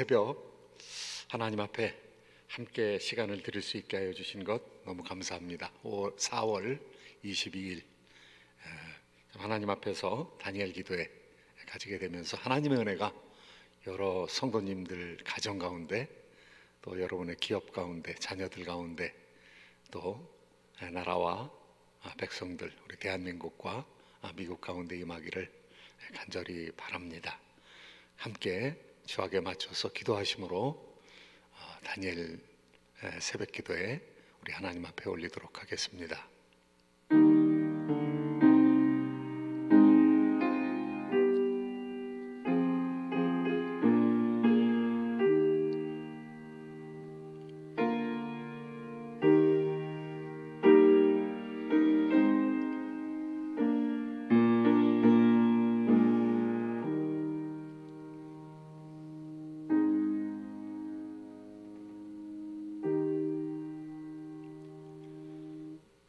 새벽 하나님 앞에 함께 시간을 드릴 수 있게 하여 주신 것 너무 감사합니다. 4월 22일 하나님 앞에서 다니엘 기도회 가지게 되면서 하나님의 은혜가 여러 성도님들 가정 가운데, 또 여러분의 기업 가운데, 자녀들 가운데, 또 나라와 백성들, 우리 대한민국과 미국 가운데 임하기를 간절히 바랍니다. 함께 주악에 맞춰서 기도하심으로 다니엘 새벽 기도에 우리 하나님 앞에 올리도록 하겠습니다.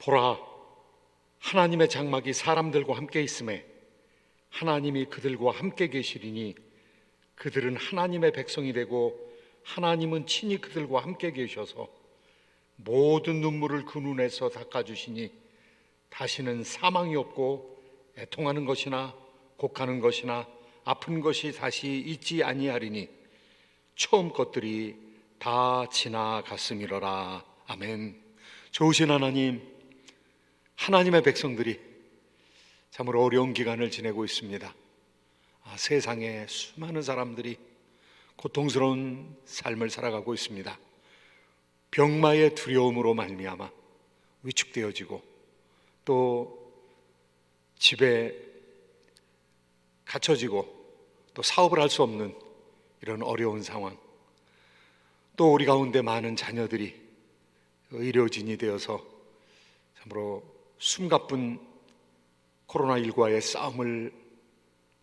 보라, 하나님의 장막이 사람들과 함께 있음에 하나님이 그들과 함께 계시리니 그들은 하나님의 백성이 되고 하나님은 친히 그들과 함께 계셔서 모든 눈물을 그 눈에서 닦아주시니 다시는 사망이 없고 애통하는 것이나 곡하는 것이나 아픈 것이 다시 있지 아니하리니 처음 것들이 다 지나갔음이로라. 아멘. 좋으신 하나님, 하나님의 백성들이 참으로 어려운 기간을 지내고 있습니다. 세상에 수많은 사람들이 고통스러운 삶을 살아가고 있습니다. 병마의 두려움으로 말미암아 위축되어지고, 또 집에 갇혀지고, 또 사업을 할 수 없는 이런 어려운 상황, 또 우리 가운데 많은 자녀들이 의료진이 되어서 참으로 숨가쁜 코로나19와의 싸움을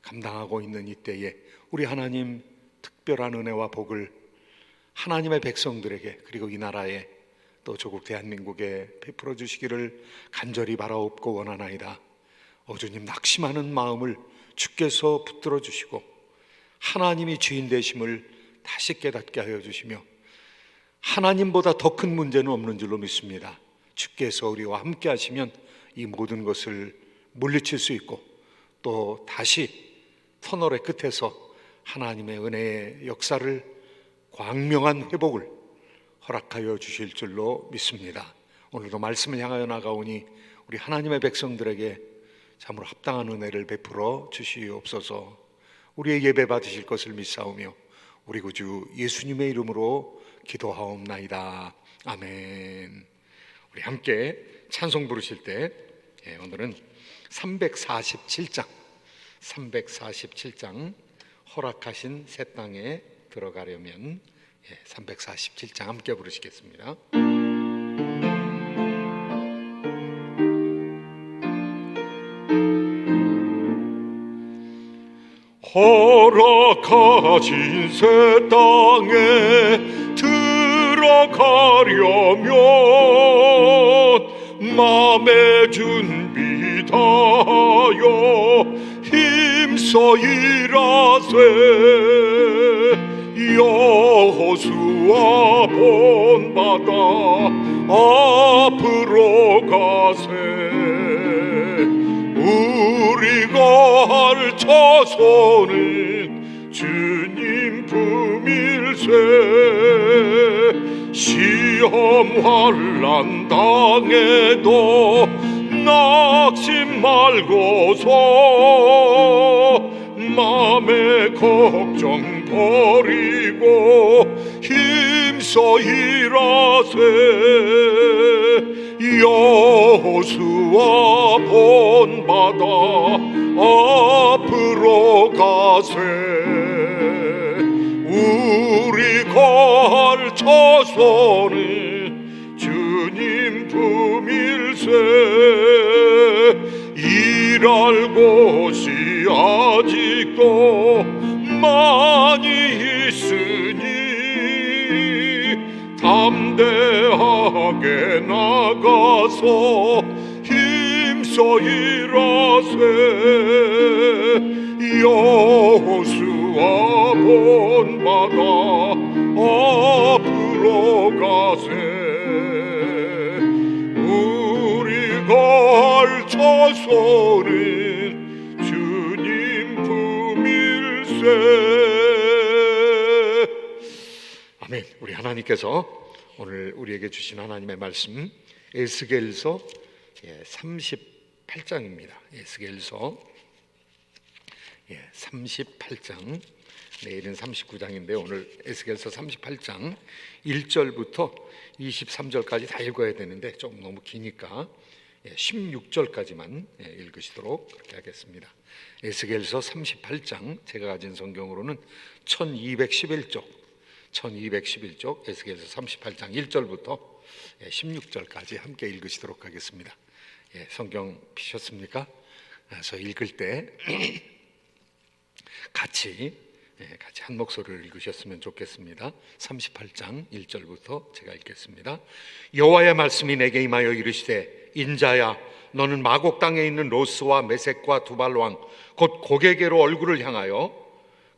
감당하고 있는 이때에 우리 하나님 특별한 은혜와 복을 하나님의 백성들에게, 그리고 이 나라에, 또 조국 대한민국에 베풀어 주시기를 간절히 바라옵고 원하나이다. 주님, 낙심하는 마음을 주께서 붙들어 주시고 하나님이 주인 되심을 다시 깨닫게 하여 주시며 하나님보다 더 큰 문제는 없는 줄로 믿습니다. 주께서 우리와 함께 하시면 이 모든 것을 물리칠 수 있고, 또 다시 터널의 끝에서 하나님의 은혜의 역사를, 광명한 회복을 허락하여 주실 줄로 믿습니다. 오늘도 말씀을 향하여 나가오니 우리 하나님의 백성들에게 참으로 합당한 은혜를 베풀어 주시옵소서. 우리의 예배 받으실 것을 믿사오며 우리 구주 예수님의 이름으로 기도하옵나이다. 아멘. 우리 함께 찬송 부르실 때 오늘은 347장 허락하신 새 땅에 들어가려면 347장 함께 부르시겠습니다. 허락하신 새 땅에 들어가려면 마음의 준비 다하여 힘써 일하세. 여호수아 본받아 앞으로 가세. 우리가 할 자손은 주님 품일세. 시험 환난 당해도 낙심 말고서 맘의 걱정 버리고 힘써 일하세. 여호수아 본받아 앞으로 가세. 우리가 할 자손은 주님 품일세. 일할 곳이 아직도 많이 있으니 담대하게 나가서 힘써 일하세. 여호수아 본받아 앞으로 가세. 우리가 할 자손은 주님 품일세. 아멘. 우리 하나님께서 오늘 우리에게 주신 하나님의 말씀 에스겔서 38장입니다. 에스겔서 38장, 내일은 39장인데 오늘 에스겔서 38장 1절부터 23절까지 다 읽어야 되는데 좀 너무 기니까 16절까지만 읽으시도록 그렇게 하겠습니다. 에스겔서 38장, 제가 가진 성경으로는 1211쪽 에스겔서 38장 1절부터 16절까지 함께 읽으시도록 하겠습니다. 성경 피셨습니까? 저 읽을 때 같이 한 목소리를 읽으셨으면 좋겠습니다. 38장 1절부터 제가 읽겠습니다. 여호와의 말씀이 내게 임하여 이르시되, 인자야, 너는 마곡 땅에 있는 로스와 메섹과 두발 왕 곧 고게게로 얼굴을 향하여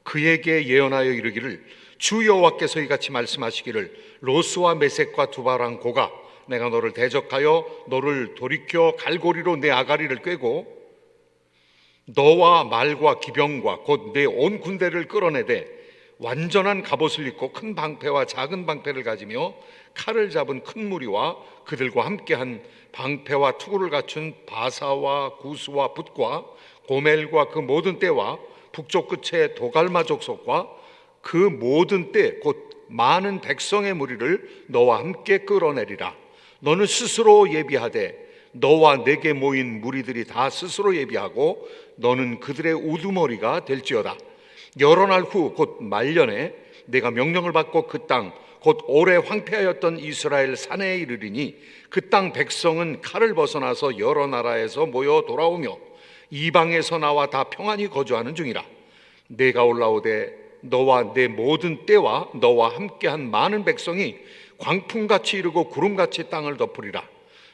그에게 예언하여 이르기를, 주 여호와께서 이같이 말씀하시기를, 로스와 메섹과 두발 왕 고가, 내가 너를 대적하여 너를 돌이켜 갈고리로 내 아가리를 꿰고 너와 말과 기병과 곧 내 온 군대를 끌어내되 완전한 갑옷을 입고 큰 방패와 작은 방패를 가지며 칼을 잡은 큰 무리와 그들과 함께한 방패와 투구를 갖춘 바사와 구스와 붓과 고멜과 그 모든 떼와 북쪽 끝에 도갈마 족속과 그 모든 떼 곧 많은 백성의 무리를 너와 함께 끌어내리라. 너는 스스로 예비하되 너와 내게 모인 무리들이 다 스스로 예비하고 너는 그들의 우두머리가 될지어다. 여러 날 후 곧 말년에 내가 명령을 받고 그 땅 곧 오래 황폐하였던 이스라엘 산에 이르리니 그 땅 백성은 칼을 벗어나서 여러 나라에서 모여 돌아오며 이방에서 나와 다 평안히 거주하는 중이라. 내가 올라오되 너와 내 모든 떼와 너와 함께한 많은 백성이 광풍같이 이르고 구름같이 땅을 덮으리라.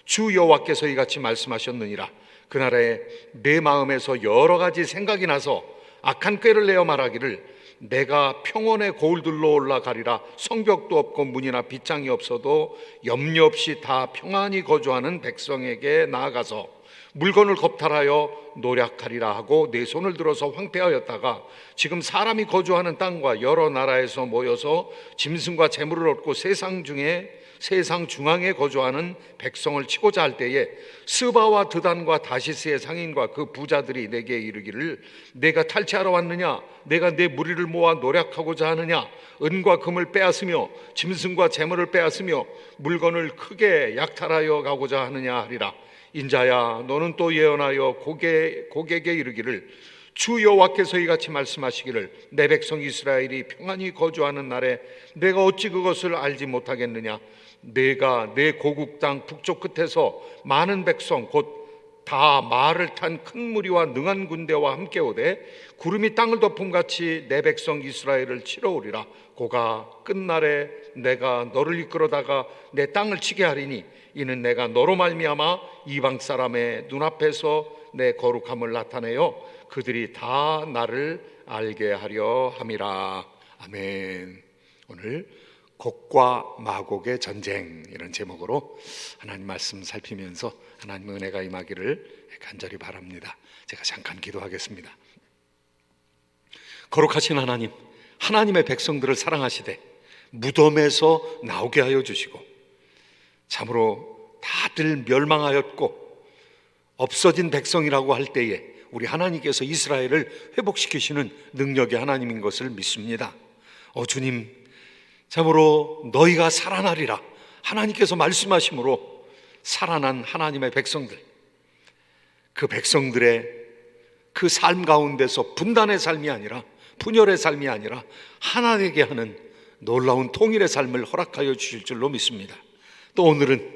주 여호와께서 이같이 말씀하셨느니라. 그날에 내 마음에서 여러 가지 생각이 나서 악한 꾀를 내어 말하기를, 내가 평원의 고울들로 올라가리라. 성벽도 없고 문이나 빗장이 없어도 염려 없이 다 평안히 거주하는 백성에게 나아가서 물건을 겁탈하여 노략하리라 하고 내 손을 들어서 황폐하였다가 지금 사람이 거주하는 땅과 여러 나라에서 모여서 짐승과 재물을 얻고 세상 중앙에 거주하는 백성을 치고자 할 때에 스바와 드단과 다시스의 상인과 그 부자들이 내게 이르기를, 내가 탈취하러 왔느냐? 내가 내 무리를 모아 노략하고자 하느냐? 은과 금을 빼앗으며 짐승과 재물을 빼앗으며 물건을 크게 약탈하여 가고자 하느냐 하리라. 인자야, 너는 또 예언하여 고객에게 이르기를, 주 여호와께서 이같이 말씀하시기를, 내 백성 이스라엘이 평안히 거주하는 날에 내가 어찌 그것을 알지 못하겠느냐? 내가 내 고국 땅 북쪽 끝에서 많은 백성 곧 다 말을 탄 큰 무리와 능한 군대와 함께 오되 구름이 땅을 덮음같이 내 백성 이스라엘을 치러 오리라. 고가 끝날에 내가 너를 이끌어다가 내 땅을 치게 하리니 이는 내가 너로 말미암아 이방 사람의 눈앞에서 내 거룩함을 나타내어 그들이 다 나를 알게 하려 함이라. 아멘. 오늘 곡과 마곡의 전쟁, 이런 제목으로 하나님 말씀 살피면서 하나님 은혜가 임하기를 간절히 바랍니다. 제가 잠깐 기도하겠습니다. 거룩하신 하나님, 하나님의 백성들을 사랑하시되 무덤에서 나오게 하여 주시고 참으로 다들 멸망하였고 없어진 백성이라고 할 때에 우리 하나님께서 이스라엘을 회복시키시는 능력의 하나님인 것을 믿습니다. 주님, 참으로 너희가 살아나리라 하나님께서 말씀하심으로 살아난 하나님의 백성들, 그 백성들의 그 삶 가운데서 분단의 삶이 아니라 분열의 삶이 아니라 하나님께 하는 놀라운 통일의 삶을 허락하여 주실 줄로 믿습니다. 또 오늘은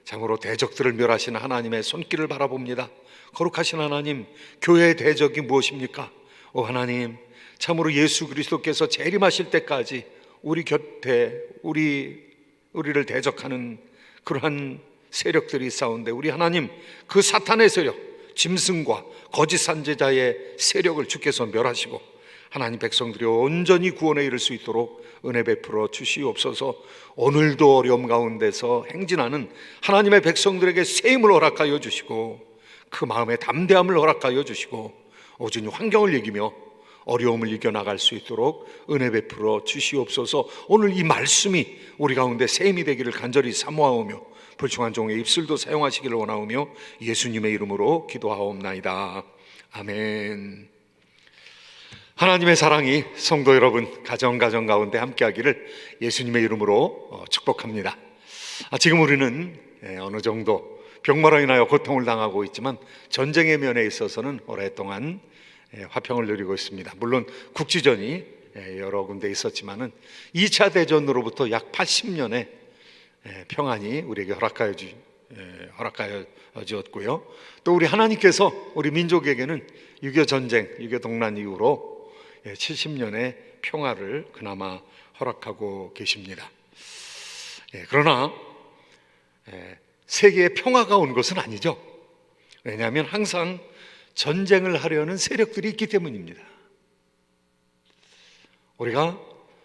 참으로 대적들을 멸하시는 하나님의 손길을 바라봅니다. 거룩하신 하나님, 교회의 대적이 무엇입니까? 하나님, 참으로 예수 그리스도께서 재림하실 때까지 우리 곁에 우리를 대적하는 그러한 세력들이 있사온데, 우리 하나님, 그 사탄의 세력, 짐승과 거짓 선지자의 세력을 주께서 멸하시고 하나님 백성들이 온전히 구원에 이를 수 있도록 은혜 베풀어 주시옵소서. 오늘도 어려움 가운데서 행진하는 하나님의 백성들에게 새 힘을 허락하여 주시고 그 마음에 담대함을 허락하여 주시고 오직 환경을 이기며 어려움을 이겨나갈 수 있도록 은혜 베풀어 주시옵소서. 오늘 이 말씀이 우리 가운데 새 힘이 되기를 간절히 사모하오며 불충한 종의 입술도 사용하시기를 원하오며 예수님의 이름으로 기도하옵나이다. 아멘. 하나님의 사랑이 성도 여러분 가정 가운데 함께하기를 예수님의 이름으로 축복합니다. 지금 우리는 어느 정도 병마로 인하여 고통을 당하고 있지만 전쟁의 면에 있어서는 오랫동안 화평을 누리고 있습니다. 물론 국지전이 여러 군데 있었지만은 2차 대전으로부터 약 80년의 평안이 우리에게 허락하여 주었고요. 또 우리 하나님께서 우리 민족에게는 6.25 전쟁, 6.25 동란 이후로 70년의 평화를 그나마 허락하고 계십니다. 그러나 세계에 평화가 온 것은 아니죠. 왜냐하면 항상 전쟁을 하려는 세력들이 있기 때문입니다. 우리가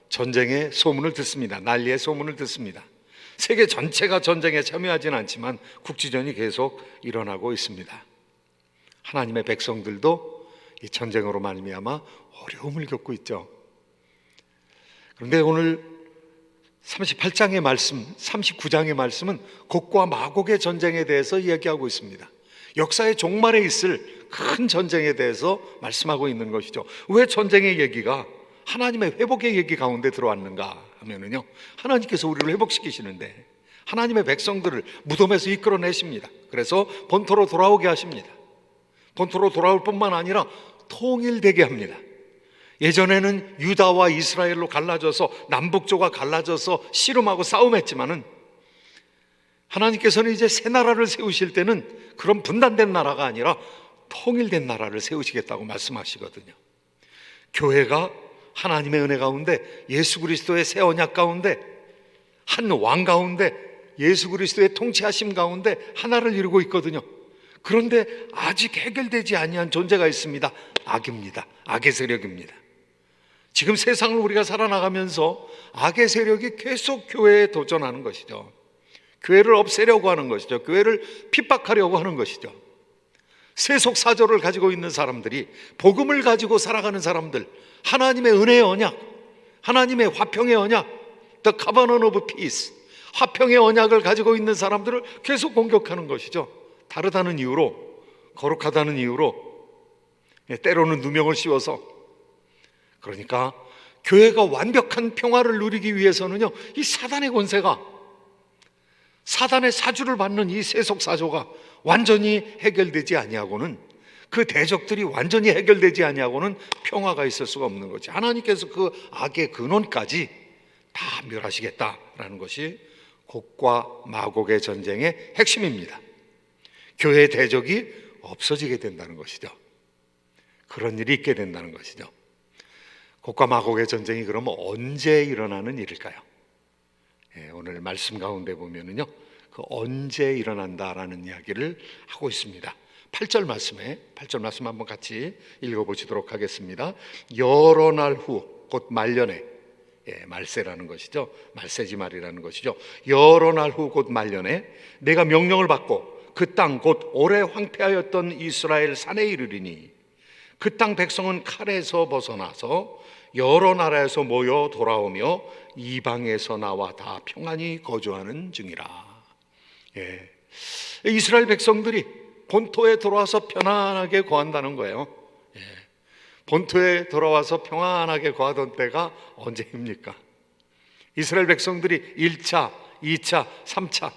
전쟁의 소문을 듣습니다. 난리의 소문을 듣습니다. 세계 전체가 전쟁에 참여하지는 않지만 국지전이 계속 일어나고 있습니다. 하나님의 백성들도 이 전쟁으로 말미암아 어려움을 겪고 있죠. 그런데 오늘 38장의 말씀, 39장의 말씀은 곡과 마곡의 전쟁에 대해서 이야기하고 있습니다. 역사의 종말에 있을 큰 전쟁에 대해서 말씀하고 있는 것이죠. 왜 전쟁의 얘기가 하나님의 회복의 얘기 가운데 들어왔는가 하면은요, 하나님께서 우리를 회복시키시는데 하나님의 백성들을 무덤에서 이끌어내십니다. 그래서 본토로 돌아오게 하십니다. 본토로 돌아올 뿐만 아니라 통일되게 합니다. 예전에는 유다와 이스라엘로 갈라져서 남북조가 갈라져서 씨름하고 싸움했지만은 하나님께서는 이제 새 나라를 세우실 때는 그런 분단된 나라가 아니라 통일된 나라를 세우시겠다고 말씀하시거든요. 교회가 하나님의 은혜 가운데 예수 그리스도의 새 언약 가운데 한 왕 가운데 예수 그리스도의 통치하심 가운데 하나를 이루고 있거든요. 그런데 아직 해결되지 아니한 존재가 있습니다. 악입니다. 악의 세력입니다. 지금 세상을 우리가 살아나가면서 악의 세력이 계속 교회에 도전하는 것이죠. 교회를 없애려고 하는 것이죠. 교회를 핍박하려고 하는 것이죠. 세속 사조를 가지고 있는 사람들이, 복음을 가지고 살아가는 사람들, 하나님의 은혜의 언약, 하나님의 화평의 언약, The Covenant of Peace, 화평의 언약을 가지고 있는 사람들을 계속 공격하는 것이죠. 다르다는 이유로, 거룩하다는 이유로, 때로는 누명을 씌워서. 그러니까 교회가 완벽한 평화를 누리기 위해서는요, 이 사단의 권세가, 사단의 사주를 받는 이 세속 사조가 완전히 해결되지 아니하고는, 그 대적들이 완전히 해결되지 아니하고는 평화가 있을 수가 없는 거지. 하나님께서 그 악의 근원까지 다 멸하시겠다라는 것이 곡과 마곡의 전쟁의 핵심입니다. 교회의 대적이 없어지게 된다는 것이죠. 그런 일이 있게 된다는 것이죠. 곡과 마곡의 전쟁이 그러면 언제 일어나는 일일까요? 오늘 말씀 가운데 보면은요, 그 언제 일어난다라는 이야기를 하고 있습니다. 8절 말씀 한번 같이 읽어보시도록 하겠습니다. 여러 날 후, 곧 말년에, 말세라는 것이죠. 말세지말이라는 것이죠. 여러 날 후 곧 말년에 내가 명령을 받고 그 땅 곧 오래 황폐하였던 이스라엘 산에 이르리니 그 땅 백성은 칼에서 벗어나서 여러 나라에서 모여 돌아오며 이방에서 나와 다 평안히 거주하는 중이라. 이스라엘 백성들이 본토에 돌아와서 편안하게 거한다는 거예요. 본토에 돌아와서 평안하게 거하던 때가 언제입니까? 이스라엘 백성들이 1차, 2차, 3차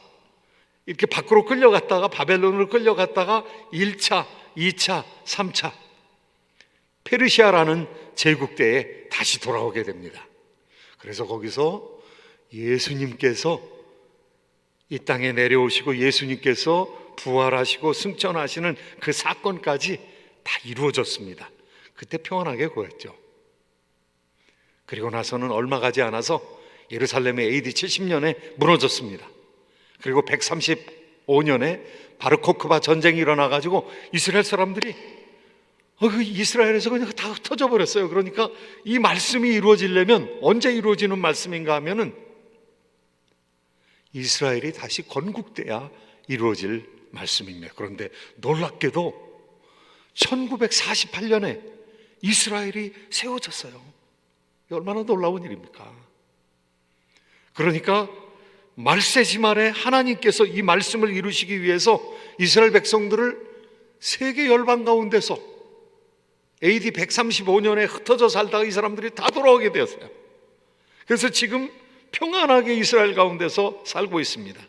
이렇게 밖으로 끌려갔다가 바벨론으로 끌려갔다가 1차, 2차, 3차 페르시아라는 제국 때에 다시 돌아오게 됩니다. 그래서 거기서 예수님께서 이 땅에 내려오시고 예수님께서 부활하시고 승천하시는 그 사건까지 다 이루어졌습니다. 그때 평안하게 거했죠. 그리고 나서는 얼마 가지 않아서 예루살렘의 AD 70년에 무너졌습니다. 그리고 135년에 바르코크바 전쟁이 일어나가지고 이스라엘 사람들이 그 이스라엘에서 그냥 다 흩어져 버렸어요. 그러니까 이 말씀이 이루어지려면 언제 이루어지는 말씀인가 하면은 이스라엘이 다시 건국돼야 이루어질 말씀입니다. 그런데 놀랍게도 1948년에 이스라엘이 세워졌어요. 얼마나 놀라운 일입니까? 그러니까 말세지 말에 하나님께서 이 말씀을 이루시기 위해서 이스라엘 백성들을 세계 열방 가운데서 AD 135년에 흩어져 살다가 이 사람들이 다 돌아오게 되었어요. 그래서 지금 평안하게 이스라엘 가운데서 살고 있습니다.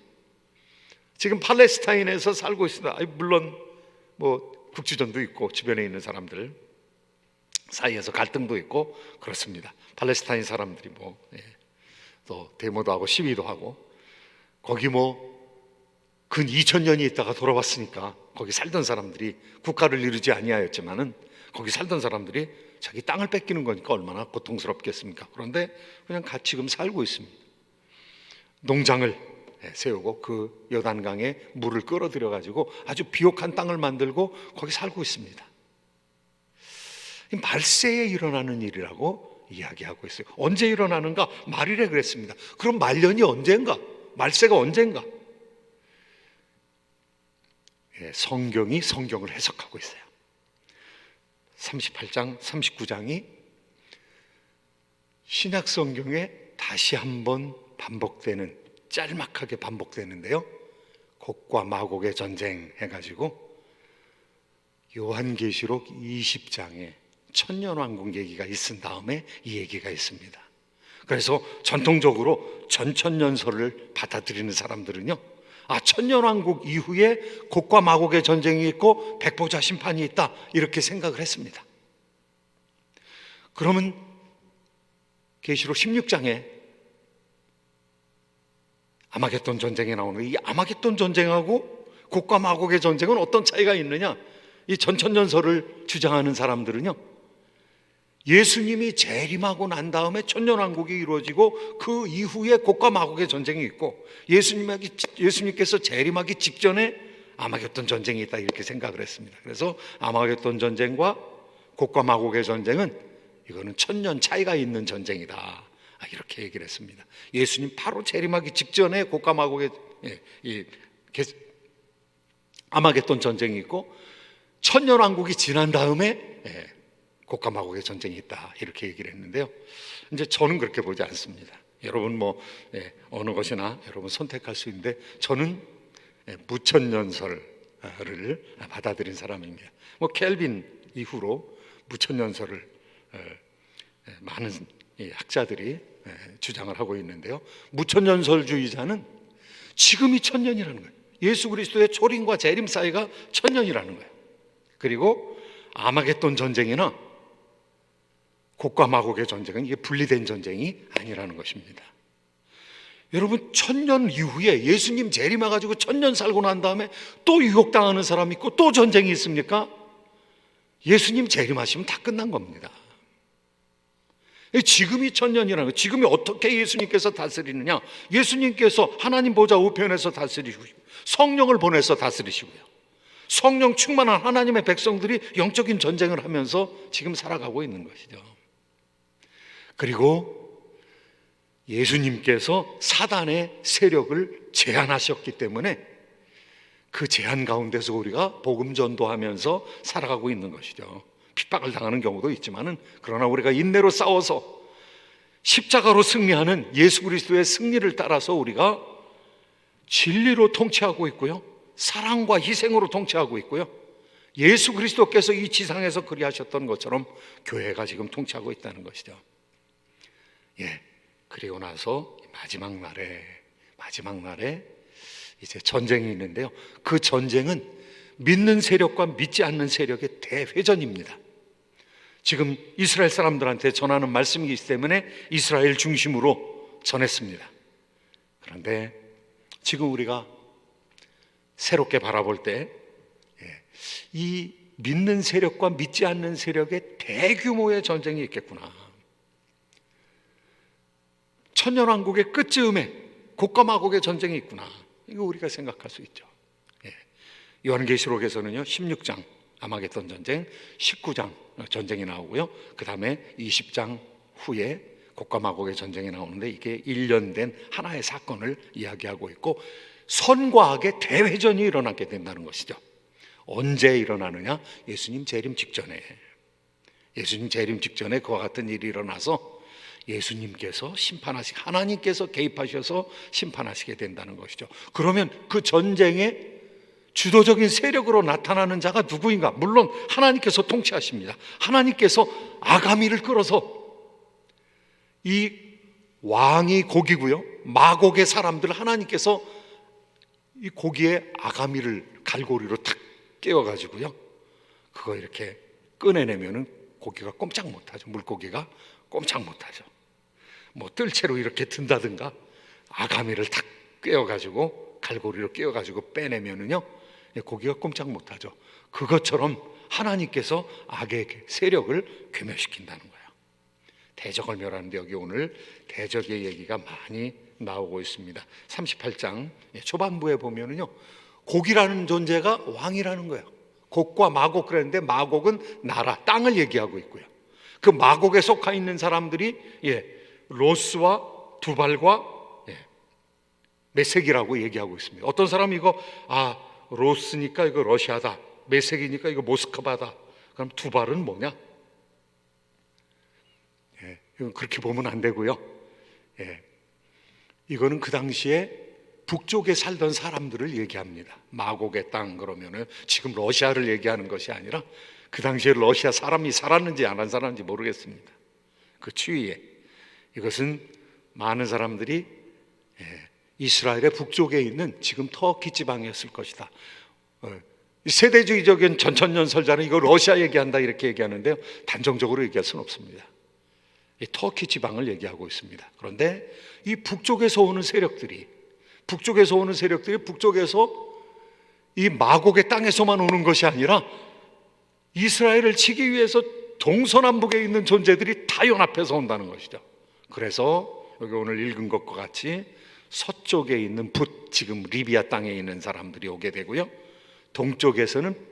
지금 팔레스타인에서 살고 있습니다. 물론 뭐 국지전도 있고 주변에 있는 사람들 사이에서 갈등도 있고 그렇습니다. 팔레스타인 사람들이 또 데모도 하고 시위도 하고 거기 근 2000년이 있다가 돌아왔으니까 거기 살던 사람들이 국가를 이루지 아니하였지만은 거기 살던 사람들이 자기 땅을 뺏기는 거니까 얼마나 고통스럽겠습니까? 그런데 그냥 같이 지금 살고 있습니다. 농장을 세우고 그 요단강에 물을 끌어들여 가지고 아주 비옥한 땅을 만들고 거기 살고 있습니다. 말세에 일어나는 일이라고 이야기하고 있어요. 언제 일어나는가? 말이래 그랬습니다. 그럼 말년이 언젠가? 말세가 언젠가? 성경이 성경을 해석하고 있어요. 38장, 39장이 신약 성경에 다시 한번 반복되는, 짤막하게 반복되는데요. 곡과 마곡의 전쟁 해가지고 요한계시록 20장에 천년왕국 얘기가 있은 다음에 이 얘기가 있습니다. 그래서 전통적으로 전천년설을 받아들이는 사람들은요, 천년왕국 이후에 곡과 마곡의 전쟁이 있고 백보자 심판이 있다 이렇게 생각을 했습니다. 그러면 계시록 16장에 아마겟돈 전쟁이 나오는 이 아마겟돈 전쟁하고 곡과 마곡의 전쟁은 어떤 차이가 있느냐? 이 전천년설을 주장하는 사람들은요, 예수님이 재림하고 난 다음에 천년왕국이 이루어지고 그 이후에 곡과 마곡의 전쟁이 있고 예수님께서 재림하기 직전에 아마겟돈 전쟁이 있다 이렇게 생각을 했습니다. 그래서 아마겟돈 전쟁과 곡과 마곡의 전쟁은 이거는 천년 차이가 있는 전쟁이다 이렇게 얘기를 했습니다. 예수님 바로 재림하기 직전에 곡과 마곡의 아마겟돈 전쟁이 있고 천년왕국이 지난 다음에 곡과 마곡의 전쟁이 있다 이렇게 얘기를 했는데요. 이제 저는 그렇게 보지 않습니다. 여러분 어느 것이나 여러분 선택할 수 있는데 저는 무천년설을 받아들인 사람입니다. 켈빈 이후로 무천년설을 많은 학자들이 주장을 하고 있는데요. 무천년설주의자는 지금이 천년이라는 거예요. 예수 그리스도의 초림과 재림 사이가 천년이라는 거예요. 그리고 아마겟돈 전쟁이나 곡과 마곡의 전쟁은 이게 분리된 전쟁이 아니라는 것입니다. 여러분, 천년 이후에 예수님 재림해가지고 천년 살고 난 다음에 또 유혹당하는 사람이 있고 또 전쟁이 있습니까? 예수님 재림하시면 다 끝난 겁니다. 지금이 천년이라는 거예요. 지금이 어떻게 예수님께서 다스리느냐? 예수님께서 하나님 보좌 우편에서 다스리시고 성령을 보내서 다스리시고요, 성령 충만한 하나님의 백성들이 영적인 전쟁을 하면서 지금 살아가고 있는 것이죠. 그리고 예수님께서 사단의 세력을 제한하셨기 때문에 그 제한 가운데서 우리가 복음 전도하면서 살아가고 있는 것이죠. 핍박을 당하는 경우도 있지만은 그러나 우리가 인내로 싸워서 십자가로 승리하는 예수 그리스도의 승리를 따라서 우리가 진리로 통치하고 있고요, 사랑과 희생으로 통치하고 있고요, 예수 그리스도께서 이 지상에서 그리하셨던 것처럼 교회가 지금 통치하고 있다는 것이죠. 그리고 나서 마지막 날에 이제 전쟁이 있는데요. 그 전쟁은 믿는 세력과 믿지 않는 세력의 대회전입니다. 지금 이스라엘 사람들한테 전하는 말씀이기 때문에 이스라엘 중심으로 전했습니다. 그런데 지금 우리가 새롭게 바라볼 때 이 믿는 세력과 믿지 않는 세력의 대규모의 전쟁이 있겠구나. 천년왕국의 끝즈음에 곡과 마곡의 전쟁이 있구나. 이거 우리가 생각할 수 있죠. 요한계시록에서는요 16장 아마겟돈 전쟁 19장 전쟁이 나오고요. 그 다음에 20장 후에 곡과 마곡의 전쟁이 나오는데 이게 일련된 하나의 사건을 이야기하고 있고 선과 악의 대회전이 일어나게 된다는 것이죠. 언제 일어나느냐? 예수님 재림 직전에. 예수님 재림 직전에 그와 같은 일이 일어나서 예수님께서 하나님께서 개입하셔서 심판하시게 된다는 것이죠. 그러면 그 전쟁의 주도적인 세력으로 나타나는 자가 누구인가? 물론 하나님께서 통치하십니다. 하나님께서 아가미를 끌어서 이 왕이 곡이고요, 마곡의 사람들 하나님께서 이 고기에 아가미를 갈고리로 탁 깨워가지고요, 그거 이렇게 꺼내내면은 고기가 꼼짝 못하죠. 물고기가 꼼짝 못하죠. 뭐 뜰채로 이렇게 든다든가 아가미를 탁 깨워가지고 갈고리로 깨워가지고 빼내면은요, 고기가 꼼짝 못하죠. 그것처럼 하나님께서 악의 세력을 괴멸시킨다는 거예요. 대적을 멸하는데 여기 오늘 대적의 얘기가 많이 나오고 있습니다. 38장 초반부에 보면은요, 곡이라는 존재가 왕이라는 거예요. 곡과 마곡 그랬는데 마곡은 나라, 땅을 얘기하고 있고요. 그 마곡에 속해 있는 사람들이 로스와 두발과 메섹이라고 얘기하고 있습니다. 어떤 사람이 이거 로스니까 이거 러시아다, 메섹이니까 이거 모스크바다. 그럼 두발은 뭐냐? 이건 그렇게 보면 안 되고요. 이거는 그 당시에 북쪽에 살던 사람들을 얘기합니다. 마곡의 땅 그러면은 지금 러시아를 얘기하는 것이 아니라 그 당시에 러시아 사람이 살았는지 안 살았는지 모르겠습니다. 그 추위에 이것은 많은 사람들이 이스라엘의 북쪽에 있는 지금 터키 지방이었을 것이다. 세대주의적인 전천년설자는 이거 러시아 얘기한다 이렇게 얘기하는데요, 단정적으로 얘기할 수는 없습니다. 이 터키 지방을 얘기하고 있습니다. 그런데 이 북쪽에서 오는 세력들이 북쪽에서 이 마곡의 땅에서만 오는 것이 아니라 이스라엘을 치기 위해서 동서남북에 있는 존재들이 다 연합해서 온다는 것이죠. 그래서 여기 오늘 읽은 것과 같이 서쪽에 있는 지금 리비아 땅에 있는 사람들이 오게 되고요, 동쪽에서는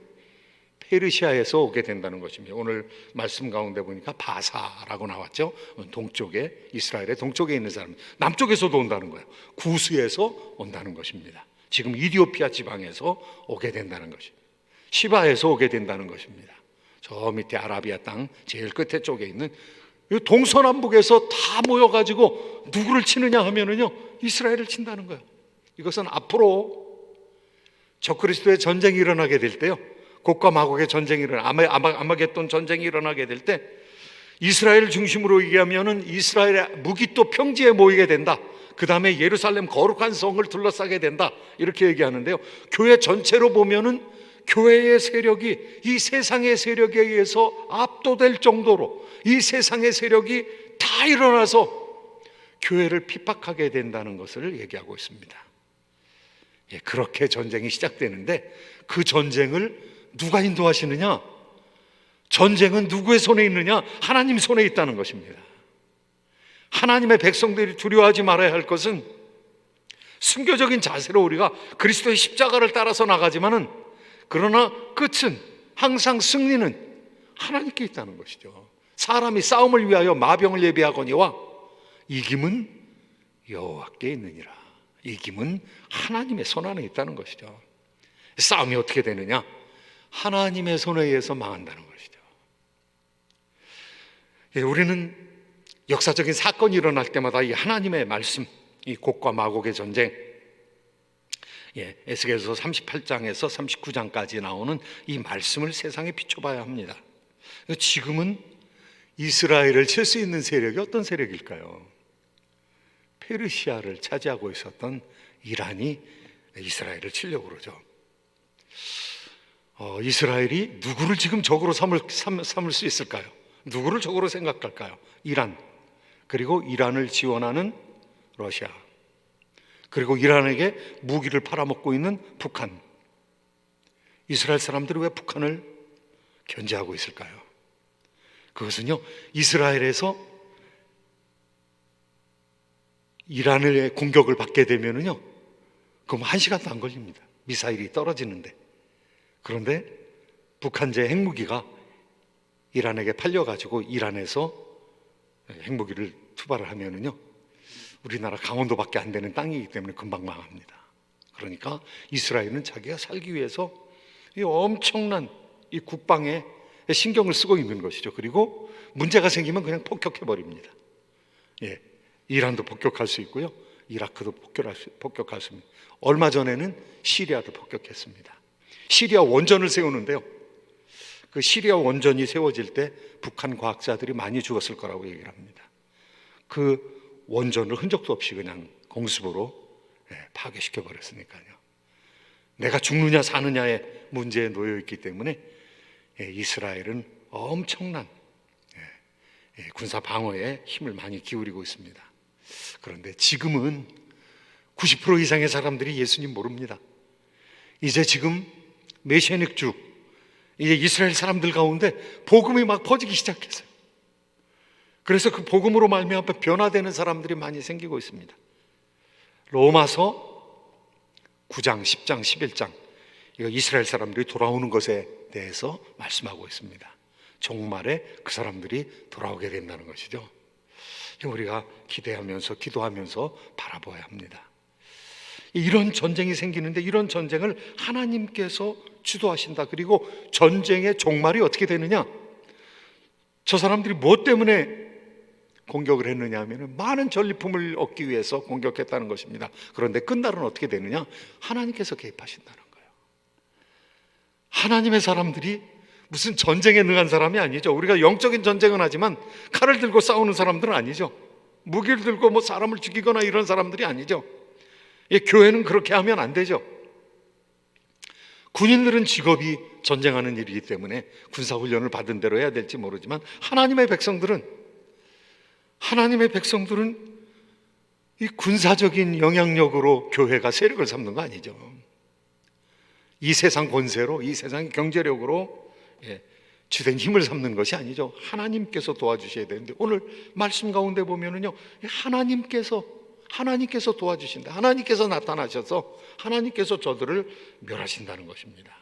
페르시아에서 오게 된다는 것입니다. 오늘 말씀 가운데 보니까 바사라고 나왔죠. 동쪽에, 이스라엘의 동쪽에 있는 사람, 남쪽에서도 온다는 거예요. 구스에서 온다는 것입니다. 지금 이디오피아 지방에서 오게 된다는 것입니다. 시바에서 오게 된다는 것입니다. 저 밑에 아라비아 땅 제일 끝에 쪽에 있는 동서남북에서 다 모여가지고 누구를 치느냐 하면은요, 이스라엘을 친다는 거예요. 이것은 앞으로 적그리스도의 전쟁이 일어나게 될 때요, 곡과 마곡의 전쟁이 아마겟돈 전쟁이 일어나게 될 때 이스라엘 중심으로 얘기하면은 이스라엘의 무기 또 평지에 모이게 된다. 그 다음에 예루살렘 거룩한 성을 둘러싸게 된다. 이렇게 얘기하는데요, 교회 전체로 보면은 교회의 세력이 이 세상의 세력에 의해서 압도될 정도로 이 세상의 세력이 다 일어나서 교회를 핍박하게 된다는 것을 얘기하고 있습니다. 그렇게 전쟁이 시작되는데 그 전쟁을 누가 인도하시느냐? 전쟁은 누구의 손에 있느냐? 하나님 손에 있다는 것입니다. 하나님의 백성들이 두려워하지 말아야 할 것은 순교적인 자세로 우리가 그리스도의 십자가를 따라서 나가지만은, 그러나 끝은 항상 승리는 하나님께 있다는 것이죠. 사람이 싸움을 위하여 마병을 예비하거니와 이김은 여호와께 있느니라. 이김은 하나님의 손 안에 있다는 것이죠. 싸움이 어떻게 되느냐? 하나님의 손에 의해서 망한다는 것이죠. 우리는 역사적인 사건이 일어날 때마다 이 하나님의 말씀, 이 곡과 마곡의 전쟁, 에스겔서 38장에서 39장까지 나오는 이 말씀을 세상에 비춰봐야 합니다. 지금은 이스라엘을 칠 수 있는 세력이 어떤 세력일까요? 페르시아를 차지하고 있었던 이란이 이스라엘을 치려고 그러죠. 이스라엘이 누구를 지금 적으로 삼을 수 있을까요? 누구를 적으로 생각할까요? 이란, 그리고 이란을 지원하는 러시아, 그리고 이란에게 무기를 팔아먹고 있는 북한. 이스라엘 사람들이 왜 북한을 견제하고 있을까요? 그것은요, 이스라엘에서 이란의 공격을 받게 되면은요, 그럼 1시간도 안 걸립니다. 미사일이 떨어지는데. 그런데 북한제 핵무기가 이란에게 팔려가지고 이란에서 핵무기를 투발을 하면은요, 우리나라 강원도밖에 안 되는 땅이기 때문에 금방 망합니다. 그러니까 이스라엘은 자기가 살기 위해서 이 엄청난 이 국방에 신경을 쓰고 있는 것이죠. 그리고 문제가 생기면 그냥 폭격해 버립니다. 예, 이란도 폭격할 수 있고요, 이라크도 폭격할 수 있습니다. 얼마 전에는 시리아도 폭격했습니다. 시리아 원전을 세우는데요, 그 시리아 원전이 세워질 때 북한 과학자들이 많이 죽었을 거라고 얘기를 합니다. 그 원전을 흔적도 없이 그냥 공습으로 파괴시켜 버렸으니까요. 내가 죽느냐 사느냐의 문제에 놓여 있기 때문에 이스라엘은 엄청난 군사 방어에 힘을 많이 기울이고 있습니다. 그런데 지금은 90% 이상의 사람들이 예수님 모릅니다. 이제 지금 메시아닉 주, 이제 이스라엘 사람들 가운데 복음이 막 퍼지기 시작했어요. 그래서 그 복음으로 말미암아 변화되는 사람들이 많이 생기고 있습니다. 로마서 9장, 10장, 11장, 이거 이스라엘 사람들이 돌아오는 것에 대해서 말씀하고 있습니다. 종말에 그 사람들이 돌아오게 된다는 것이죠. 우리가 기대하면서 기도하면서 바라봐야 합니다. 이런 전쟁이 생기는데 이런 전쟁을 하나님께서 주도하신다. 그리고 전쟁의 종말이 어떻게 되느냐? 저 사람들이 무엇 때문에 공격을 했느냐 하면 많은 전리품을 얻기 위해서 공격했다는 것입니다. 그런데 끝날은 어떻게 되느냐? 하나님께서 개입하신다는 거예요. 하나님의 사람들이 무슨 전쟁에 능한 사람이 아니죠. 우리가 영적인 전쟁은 하지만 칼을 들고 싸우는 사람들은 아니죠. 무기를 들고 뭐 사람을 죽이거나 이런 사람들이 아니죠. 교회는 그렇게 하면 안 되죠. 군인들은 직업이 전쟁하는 일이기 때문에 군사훈련을 받은 대로 해야 될지 모르지만 하나님의 백성들은 이 군사적인 영향력으로 교회가 세력을 삼는 거 아니죠. 이 세상 권세로, 이 세상의 경제력으로 주된 힘을 삼는 것이 아니죠. 하나님께서 도와주셔야 되는데 오늘 말씀 가운데 보면은요, 하나님께서 도와주신다. 하나님께서 나타나셔서 하나님께서 저들을 멸하신다는 것입니다.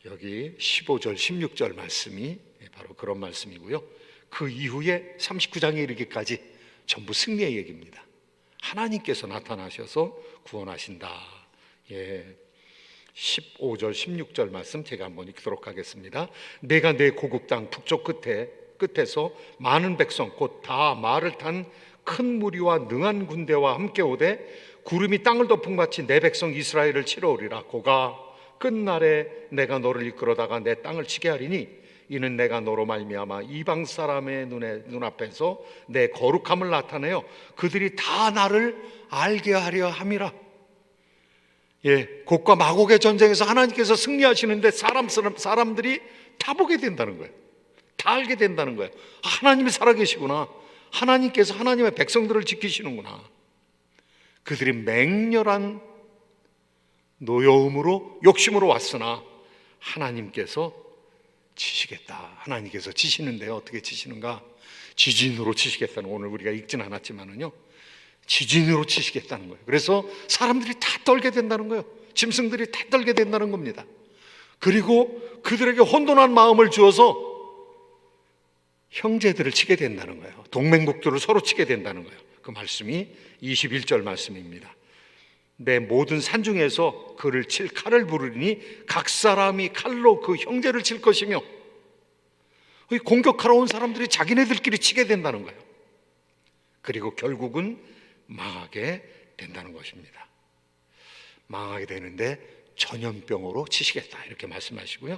여기 15절, 16절 말씀이 바로 그런 말씀이고요. 그 이후에 39장에 이르기까지 전부 승리의 얘기입니다. 하나님께서 나타나셔서 구원하신다. 15절, 16절 말씀 제가 한번 읽도록 하겠습니다. 내가 내 고국 땅 북쪽 끝에서 많은 백성 곧 다 말을 탄 큰 무리와 능한 군대와 함께 오되 구름이 땅을 덮은 같이 내 백성 이스라엘을 치러 오리라. 고가 끝날에 내가 너를 이끌어다가 내 땅을 치게 하리니 이는 내가 너로 말미암아 이방 사람의 눈앞에서 내 거룩함을 나타내어 그들이 다 나를 알게 하려 함이라. 곡과 마곡의 전쟁에서 하나님께서 승리하시는데 사람들이 다 보게 된다는 거예요. 다 알게 된다는 거예요. 하나님이 살아계시구나. 하나님께서 하나님의 백성들을 지키시는구나. 그들이 맹렬한 노여움으로 욕심으로 왔으나 하나님께서 치시겠다. 하나님께서 치시는데요, 어떻게 치시는가? 지진으로 치시겠다는, 오늘 우리가 읽진 않았지만은요, 지진으로 치시겠다는 거예요. 그래서 사람들이 다 떨게 된다는 거예요. 짐승들이 다 떨게 된다는 겁니다. 그리고 그들에게 혼돈한 마음을 주어서 형제들을 치게 된다는 거예요. 동맹국들을 서로 치게 된다는 거예요. 그 말씀이 21절 말씀입니다. 내 모든 산중에서 그를 칠 칼을 부르리니 각 사람이 칼로 그 형제를 칠 것이며, 공격하러 온 사람들이 자기네들끼리 치게 된다는 거예요. 그리고 결국은 망하게 된다는 것입니다. 망하게 되는데 전염병으로 치시겠다 이렇게 말씀하시고요.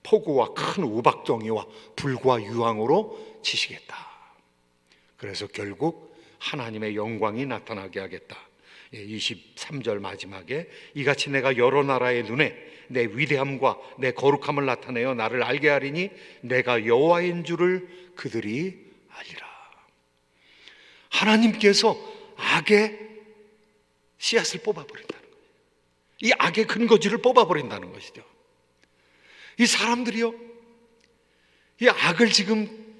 폭우와 큰 우박덩이와 불과 유황으로 치시겠다. 그래서 결국 하나님의 영광이 나타나게 하겠다. 23절 마지막에 이같이 내가 여러 나라의 눈에 내 위대함과 내 거룩함을 나타내어 나를 알게 하리니 내가 여호와인 줄을 그들이 알리라. 하나님께서 악의 씨앗을 뽑아버린다는 거예요. 이 악의 근거지를 뽑아버린다는 것이죠. 이 사람들이요, 이 악을 지금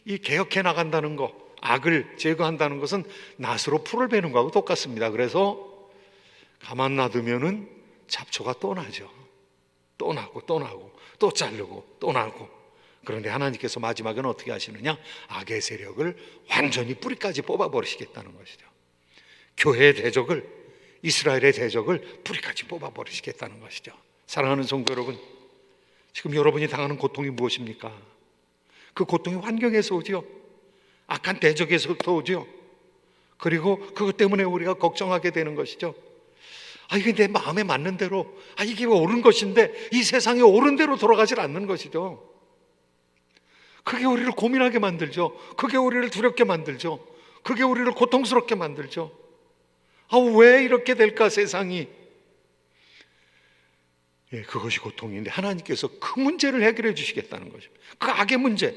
이 개혁해 나간다는 거, 악을 제거한다는 것은 낫으로 풀을 베는 거하고 똑같습니다. 그래서 가만 놔두면은 잡초가 또 나죠. 또 나고 또 나고 또 자르고 또 나고. 그런데 하나님께서 마지막에는 어떻게 하시느냐? 악의 세력을 완전히 뿌리까지 뽑아버리시겠다는 것이죠. 교회의 대적을, 이스라엘의 대적을 뿌리까지 뽑아버리시겠다는 것이죠. 사랑하는 성도 여러분, 지금 여러분이 당하는 고통이 무엇입니까? 그 고통이 환경에서 오죠. 악한 대적에서부터 오죠. 그리고 그것 때문에 우리가 걱정하게 되는 것이죠. 이게 내 마음에 맞는 대로, 이게 옳은 것인데 이 세상이 옳은 대로 돌아가질 않는 것이죠. 그게 우리를 고민하게 만들죠. 그게 우리를 두렵게 만들죠. 그게 우리를 고통스럽게 만들죠. 왜 이렇게 될까 세상이? 그것이 고통인데 하나님께서 그 문제를 해결해 주시겠다는 거죠. 그 악의 문제,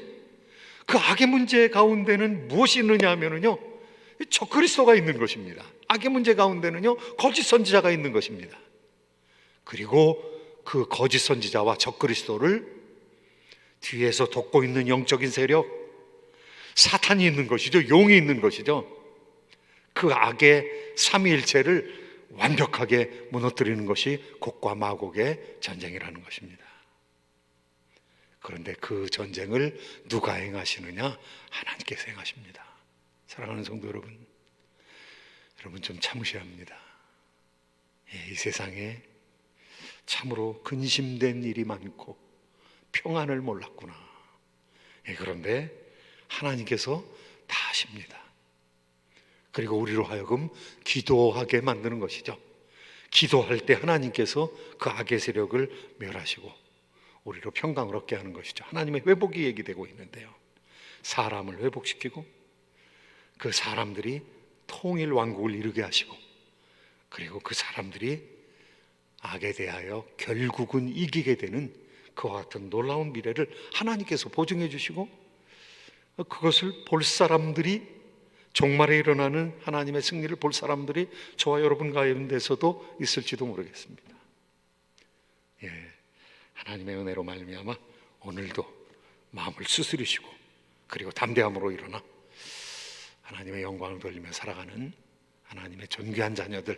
그 악의 문제 가운데는 무엇이 있느냐 하면은요, 적그리스도가 있는 것입니다. 악의 문제 가운데는요, 거짓 선지자가 있는 것입니다. 그리고 그 거짓 선지자와 적그리스도를 뒤에서 돕고 있는 영적인 세력, 사탄이 있는 것이죠. 용이 있는 것이죠. 그 악의 삼위일체를 완벽하게 무너뜨리는 것이 곡과 마곡의 전쟁이라는 것입니다. 그런데 그 전쟁을 누가 행하시느냐? 하나님께서 행하십니다. 사랑하는 성도 여러분, 여러분 좀 참으셔야 합니다. 이 세상에 참으로 근심된 일이 많고 평안을 몰랐구나. 그런데 하나님께서 다 아십니다. 그리고 우리로 하여금 기도하게 만드는 것이죠. 기도할 때 하나님께서 그 악의 세력을 멸하시고 우리로 평강을 얻게 하는 것이죠. 하나님의 회복이 얘기되고 있는데요, 사람을 회복시키고 그 사람들이 통일 왕국을 이루게 하시고, 그리고 그 사람들이 악에 대하여 결국은 이기게 되는 그와 같은 놀라운 미래를 하나님께서 보증해 주시고, 그것을 볼 사람들이, 종말에 일어나는 하나님의 승리를 볼 사람들이 저와 여러분 가운데서도 있을지도 모르겠습니다. 하나님의 은혜로 말미암아 오늘도 마음을 수스리시고 그리고 담대함으로 일어나 하나님의 영광을 돌리며 살아가는 하나님의 존귀한 자녀들,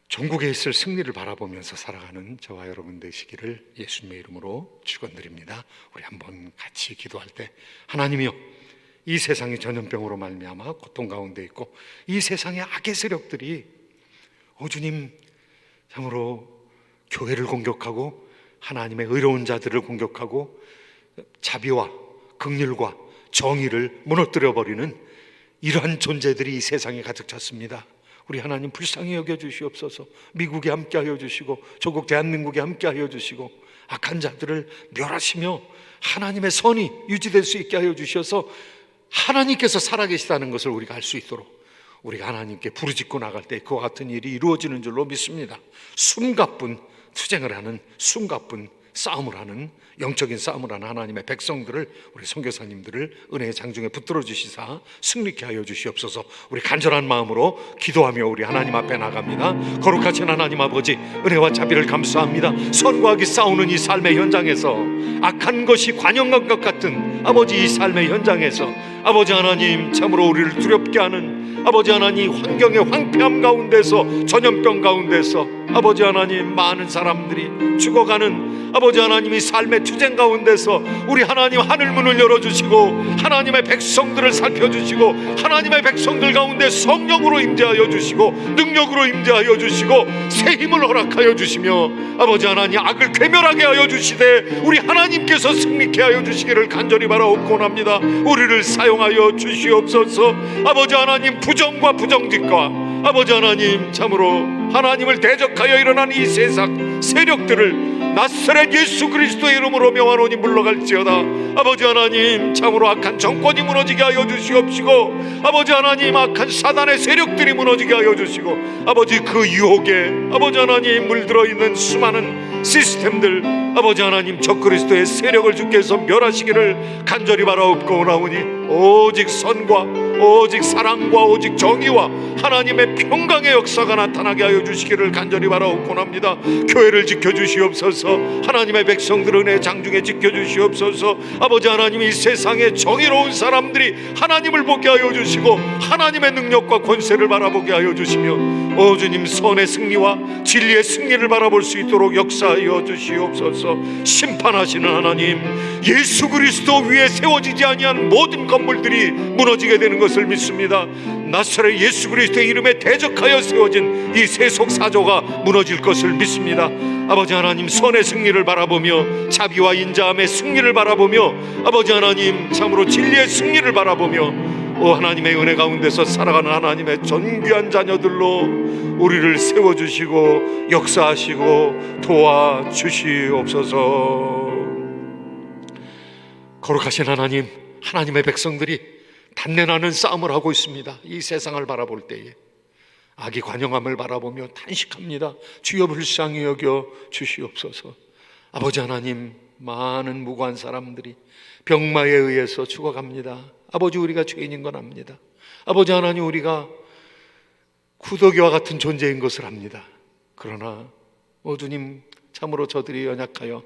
종국에 있을 승리를 바라보면서 살아가는 저와 여러분 되시기를 예수님의 이름으로 축원드립니다. 우리 한번 같이 기도할 때, 하나님이여, 이 세상이 전염병으로 말미암아 고통 가운데 있고 이 세상의 악의 세력들이 주님 참으로 교회를 공격하고 하나님의 의로운 자들을 공격하고 자비와 긍휼과 정의를 무너뜨려 버리는 이러한 존재들이 이 세상에 가득 찼습니다. 우리 하나님 불쌍히 여겨 주시옵소서. 미국에 함께하여 주시고 조국 대한민국에 함께하여 주시고 악한 자들을 멸하시며 하나님의 선이 유지될 수 있게 하여 주셔서 하나님께서 살아계시다는 것을 우리가 알 수 있도록 우리가 하나님께 부르짖고 나갈 때 그와 같은 일이 이루어지는 줄로 믿습니다. 숨가쁜 투쟁을 하는, 숨가쁜 싸움을 하는, 영적인 싸움을 하는 하나님의 백성들을, 우리 선교사님들을 은혜의 장중에 붙들어 주시사 승리케 하여 주시옵소서. 우리 간절한 마음으로 기도하며 우리 하나님 앞에 나갑니다. 거룩하신 하나님 아버지, 은혜와 자비를 감사합니다. 선과 악이 싸우는 이 삶의 현장에서, 악한 것이 관영한 것 같은 아버지 이 삶의 현장에서 아버지 하나님 참으로 우리를 두렵게 하는 아버지 하나님 환경의 황폐함 가운데서, 전염병 가운데서 아버지 하나님 많은 사람들이 죽어가는 아버지 하나님이 삶의 투쟁 가운데서 우리 하나님 하늘문을 열어주시고 하나님의 백성들을 살펴주시고 하나님의 백성들 가운데 성령으로 임재하여 주시고 능력으로 임재하여 주시고 새 힘을 허락하여 주시며 아버지 하나님 악을 괴멸하게 하여 주시되 우리 하나님께서 승리케 하여 주시기를 간절히 바라옵고합니다. 우리를 사용하여 주시옵소서. 아버지 하나님 부정과 부정직과 아버지 하나님 참으로 하나님을 대적하여 일어난 이 세상 세력들을 나사렛 예수 그리스도의 이름으로 명하노니 물러갈지어다. 아버지 하나님 참으로 악한 정권이 무너지게 하여 주시옵시고 아버지 하나님 악한 사단의 세력들이 무너지게 하여 주시고 아버지 그 유혹에 아버지 하나님 물들어 있는 수많은 시스템들 아버지 하나님 적그리스도의 세력을 주께서 멸하시기를 간절히 바라옵고나오니 오직 선과 오직 사랑과 오직 정의와 하나님의 평강의 역사가 나타나게 하여 주시기를 간절히 바라옵고합니다. 교회를 지켜주시옵소서. 하나님의 백성들 은혜 장중에 지켜주시옵소서. 아버지 하나님 이 세상에 정의로운 사람들이 하나님을 보게 하여 주시고 하나님의 능력과 권세를 바라보게 하여 주시며 오 주님, 선의 승리와 진리의 승리를 바라볼 수 있도록 역사하여 주시옵소서. 심판하시는 하나님, 예수 그리스도 위에 세워지지 아니한 모든 건물들이 무너지게 되는 것을 믿습니다. 나사렛 예수 그리스도의 이름에 대적하여 세워진 이 세속 사조가 무너질 것을 믿습니다. 아버지 하나님, 선의 승리를 바라보며 자비와 인자함의 승리를 바라보며 아버지 하나님, 참으로 진리의 승리를 바라보며 오 하나님의 은혜 가운데서 살아가는 하나님의 존귀한 자녀들로 우리를 세워주시고 역사하시고 도와주시옵소서. 거룩하신 하나님, 하나님의 백성들이 단내나는 싸움을 하고 있습니다. 이 세상을 바라볼 때에 악이 관영함을 바라보며 탄식합니다. 주여 불쌍히 여겨 주시옵소서. 아버지 하나님, 많은 무고한 사람들이 병마에 의해서 죽어갑니다. 아버지, 우리가 죄인인 건 압니다. 아버지 하나님, 우리가 구더기와 같은 존재인 것을 압니다. 그러나 오 주님, 참으로 저들이 연약하여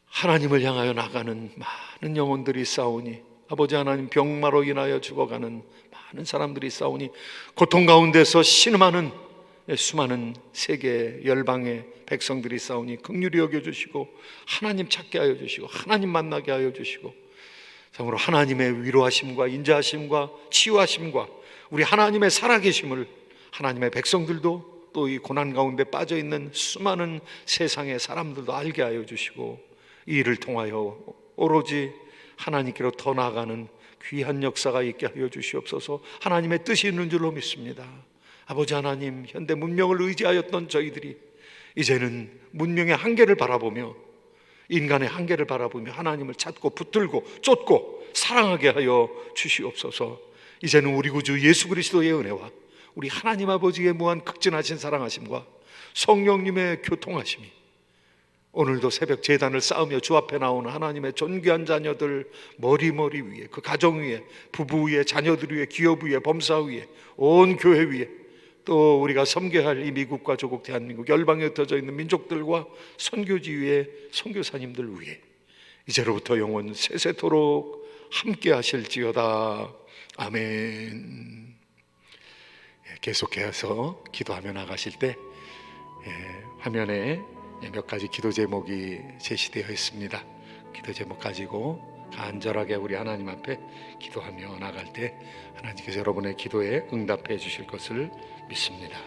하나님을 향하여 나가는 많은 영혼들이 싸우니, 아버지 하나님, 병마로 인하여 죽어가는 많은 사람들이 싸우니, 고통 가운데서 신음하는 수많은 세계 열방의 백성들이 싸우니 긍휼히 여겨주시고 하나님 찾게 하여 주시고 하나님 만나게 하여 주시고, 참으로 하나님의 위로하심과 인자하심과 치유하심과 우리 하나님의 살아계심을 하나님의 백성들도 또 이 고난 가운데 빠져있는 수많은 세상의 사람들도 알게 하여 주시고, 이 일을 통하여 오로지 하나님께로 더 나아가는 귀한 역사가 있게 하여 주시옵소서. 하나님의 뜻이 있는 줄로 믿습니다. 아버지 하나님, 현대 문명을 의지하였던 저희들이 이제는 문명의 한계를 바라보며 인간의 한계를 바라보며 하나님을 찾고 붙들고 쫓고 사랑하게 하여 주시옵소서. 이제는 우리 구주 예수 그리스도의 은혜와 우리 하나님 아버지의 무한 극진하신 사랑하심과 성령님의 교통하심이 오늘도 새벽 제단을 쌓으며 주 앞에 나오는 하나님의 존귀한 자녀들 머리 위에, 그 가정 위에, 부부 위에, 자녀들 위에, 기업 위에, 범사 위에, 온 교회 위에, 또 우리가 섬겨야 할 이 미국과 조국 대한민국 열방에 흩어져 있는 민족들과 선교지 위에, 선교사님들 위에 이제로부터 영원 세세토록 함께 하실지어다. 아멘. 계속해서 기도하며 나가실 때 화면에 몇 가지 기도 제목이 제시되어 있습니다. 기도 제목 가지고 간절하게 우리 하나님 앞에 기도하며 나갈 때 하나님께서 여러분의 기도에 응답해 주실 것을 믿습니다.